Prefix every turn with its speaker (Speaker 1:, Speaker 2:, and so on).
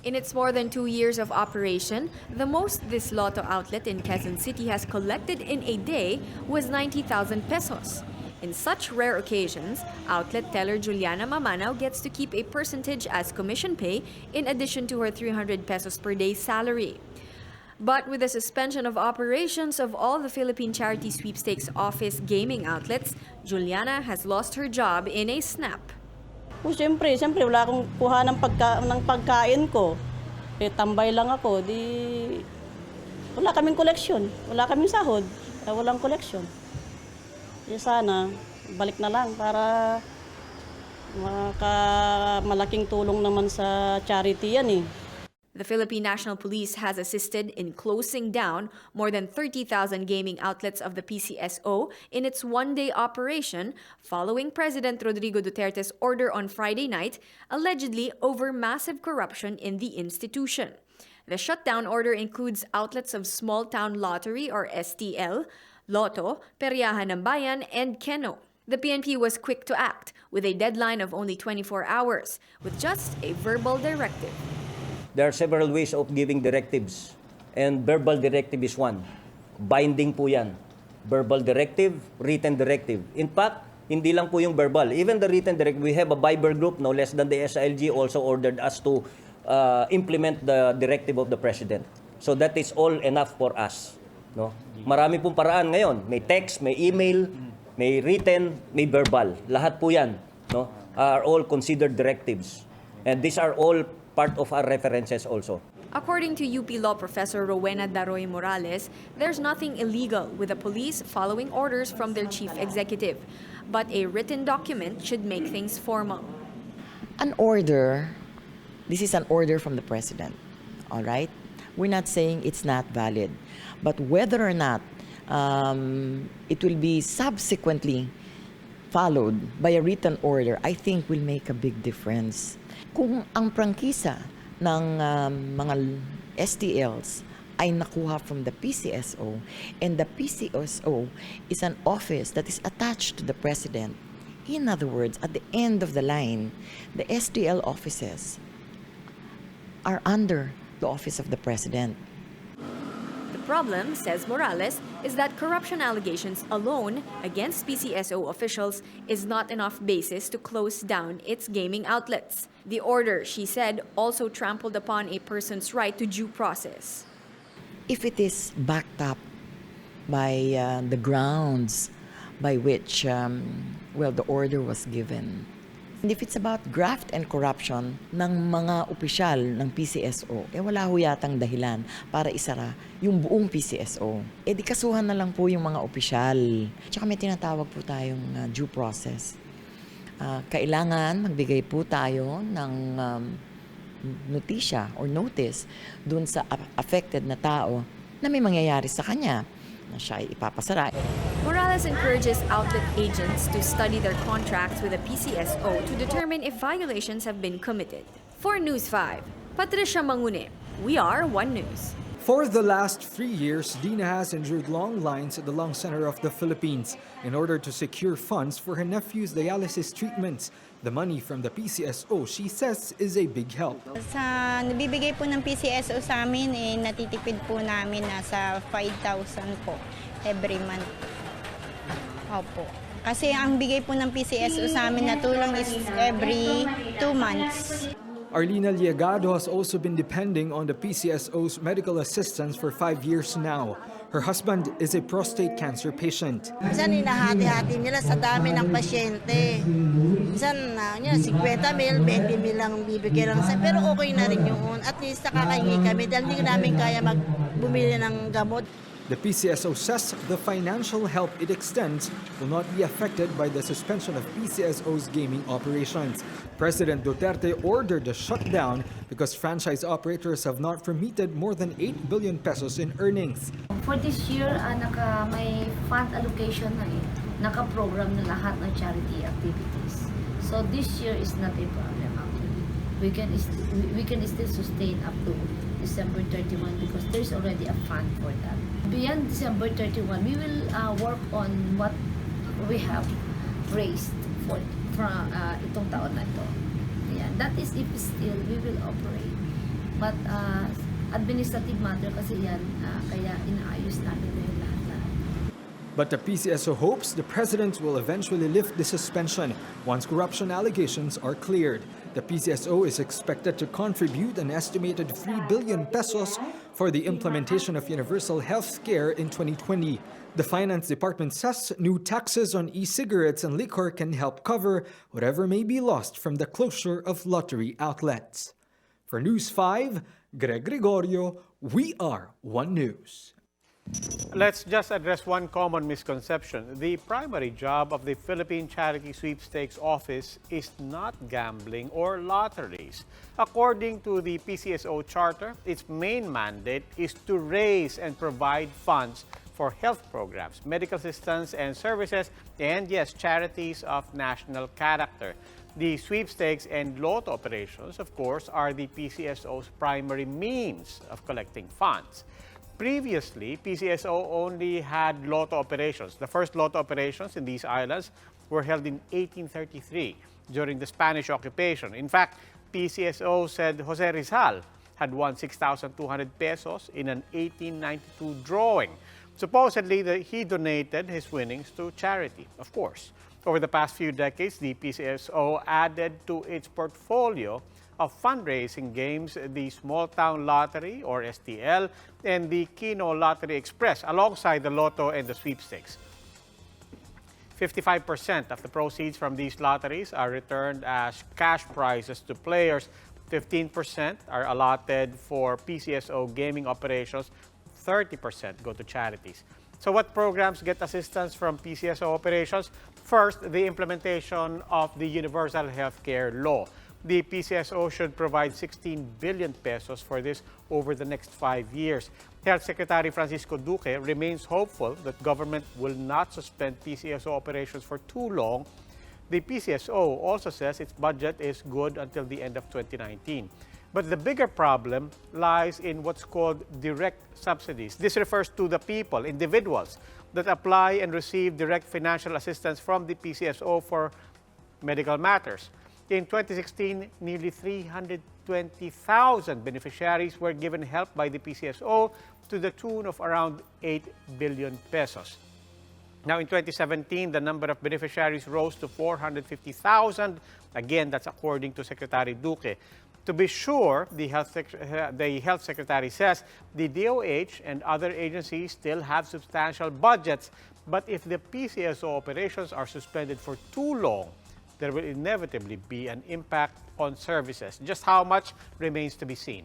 Speaker 1: In its more than 2 years of operation, the most this Lotto outlet in Quezon City has collected in a day was 90,000 pesos. In such rare occasions, outlet teller Juliana Mamanaw gets to keep a percentage as commission pay in addition to her 300 pesos per day salary. But with the suspension of operations of all the Philippine Charity Sweepstakes Office gaming outlets, Juliana has lost her job in a snap.
Speaker 2: Siyempre, wala akong kuha ng pagkain ko. Tambay lang ako, wala kaming koleksyon, wala kaming sahod, walang koleksyon. Sana, balik na lang para malaking tulong naman sa charity yan eh.
Speaker 1: The Philippine National Police has assisted in closing down more than 30,000 gaming outlets of the PCSO in its one-day operation following President Rodrigo Duterte's order on Friday night, allegedly over massive corruption in the institution. The shutdown order includes outlets of Small Town Lottery or STL, Lotto, Peryahan ng Bayan, and Keno. The PNP was quick to act with a deadline of only 24 hours with just a verbal directive.
Speaker 3: There are several ways of giving directives, and verbal directive is one. Binding po yan. Verbal directive, written directive. In fact, hindi lang po yung verbal. Even the written directive, we have a Viber group, no less than the SILG also ordered us to implement the directive of the President. So that is all enough for us. No? Marami pong paraan ngayon. May text, may email, may written, may verbal. Lahat po yan, no, are all considered directives. And these are all part of our references also.
Speaker 1: According to UP Law Professor Rowena Daroy Morales, there's nothing illegal with the police following orders from their chief executive. But a written document should make things formal.
Speaker 4: An order, this is an order from the President, all right? We're not saying it's not valid. But whether or not it will be subsequently followed by a written order, I think will make a big difference. Kung ang prangkisa ng mga STLs ay nakuha from the PCSO, and the PCSO is an office that is attached to the President, in other words, at the end of the line, the STL offices are under the office of the President.
Speaker 1: The problem, says Morales, is that corruption allegations alone against PCSO officials is not enough basis to close down its gaming outlets. The order, she said, also trampled upon a person's right to due process.
Speaker 4: If it is backed up by the grounds by which, the order was given, and if it's about graft and corruption ng mga opisyal ng PCSO, wala ho yatang dahilan para isara yung buong PCSO. Di kasuhan na lang po yung mga opisyal. Tsaka may tinatawag po tayong due process. Kailangan magbigay po tayo ng notisya or notice dun sa affected na tao na may mangyayari sa kanya na siya ay ipapasara.
Speaker 1: Morales encourages outlet agents to study their contracts with the PCSO to determine if violations have been committed. For News 5, Patricia Mangune, we are One News.
Speaker 5: For the last 3 years, Dina has endured long lines at the lung center of the Philippines in order to secure funds for her nephew's dialysis treatments. The money from the PCSO, she says, is a big help.
Speaker 6: Sa nabibigay po ng PCSO sa amin, natitipid po namin nasa 5,000 po every month. Opo. Kasi ang bigay po ng PCSO sa amin na tulong is every 2 months.
Speaker 5: Arlina Liagado has also been depending on the PCSO's medical assistance for 5 years now. Her husband is a prostate cancer patient.
Speaker 7: Minsan hinahati-hati nila sa dami ng pasyente. Minsan 50 mil, 20 mil lang bibigay lang sa, pero okay na rin yun. At least nakakahingi kami dahil hindi namin kaya bumili ng gamot.
Speaker 5: The PCSO says the financial help it extends will not be affected by the suspension of PCSO's gaming operations. President Duterte ordered the shutdown because franchise operators have not remitted more than 8 billion pesos in earnings.
Speaker 8: For this year, may fund allocation na naka-program na lahat ng charity activities. So this year is not a problem actually. We can still sustain up to December 31 because there's already a fund for that. Beyond December 31, we will work on what we have raised for itong taon na ito. Yeah, that is if still we will operate. But administrative matter kasi yan, kaya inaayos namin ngayon lahat.
Speaker 5: But the PCSO hopes the president will eventually lift the suspension once corruption allegations are cleared. The PCSO is expected to contribute an estimated 3 billion pesos for the implementation of universal health care in 2020. The Finance Department says new taxes on e-cigarettes and liquor can help cover whatever may be lost from the closure of lottery outlets. For News 5, Greg Gregorio, we are One News.
Speaker 9: Let's just address one common misconception. The primary job of the Philippine Charity Sweepstakes Office is not gambling or lotteries. According to the PCSO charter, its main mandate is to raise and provide funds for health programs, medical assistance and services, and yes, charities of national character. The sweepstakes and lotto operations, of course, are the PCSO's primary means of collecting funds. Previously, PCSO only had lotto operations. The first lotto operations in these islands were held in 1833 during the Spanish occupation. In fact, PCSO said Jose Rizal had won 6,200 pesos in an 1892 drawing. Supposedly, he donated his winnings to charity, of course. Over the past few decades, the PCSO added to its portfolio of fundraising games the Small Town Lottery, or STL, and the Kino Lottery Express, alongside the Lotto and the sweepstakes. 55% of the proceeds from these lotteries are returned as cash prizes to players. 15% are allotted for PCSO gaming operations. 30% go to charities. So what programs get assistance from PCSO operations? First, the implementation of the Universal Healthcare Law. The PCSO should provide 16 billion pesos for this over the next 5 years. Health Secretary Francisco Duque remains hopeful that government will not suspend PCSO operations for too long. The PCSO also says its budget is good until the end of 2019. But the bigger problem lies in what's called direct subsidies. This refers to the people, individuals, that apply and receive direct financial assistance from the PCSO for medical matters. In 2016, nearly 320,000 beneficiaries were given help by the PCSO to the tune of around 8 billion pesos. Now, in 2017, the number of beneficiaries rose to 450,000. Again, that's according to Secretary Duque. To be sure, the Health Secretary says the DOH and other agencies still have substantial budgets, but if the PCSO operations are suspended for too long, there will inevitably be an impact on services. Just how much remains to be seen.